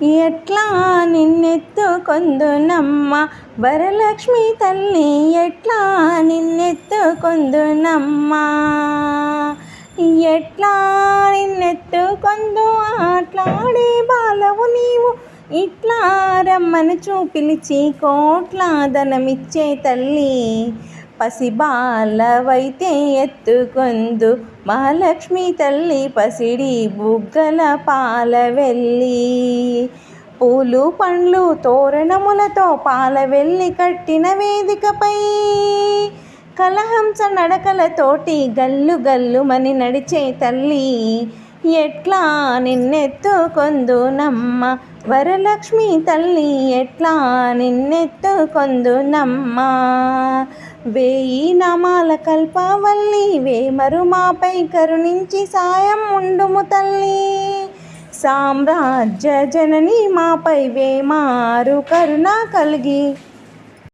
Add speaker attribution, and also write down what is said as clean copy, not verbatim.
Speaker 1: ఎట్లా నిన్నెత్తుకొందునమ్మ వరలక్ష్మి తల్లి, ఎట్లా నిన్నెత్తుకొందునమ్మ, ఎట్లా నిన్నెత్తుకొందు ఆట్లాడే బాలవు నీవు, ఇట్లా రమ్మని పిలిచి కోట్ల ధనమిచ్చే తల్లి, పసిబాలవైతే ఎత్తుకొందు మహాలక్ష్మి తల్లి, పసిడి బుగ్గల పాలవెల్లి, పూలు పండ్లు తోరణములతో పాలవెల్లి కట్టిన వేదికపై, కలహంస నడకలతోటి గల్లు గల్లుమని నడిచే తల్లి, ఎట్లా నిన్నెత్తుకొందునమ్మ వరలక్ష్మి తల్లి, ఎట్లా నిన్నెత్తుకొందునమ్మ. వేయి నామాల కల్పవల్లి, వేమరు మాపై కరుణించి సాయం ఉండుము తల్లి, సామ్రాజ్య జనని మాపై వేమారు కరుణ కలిగి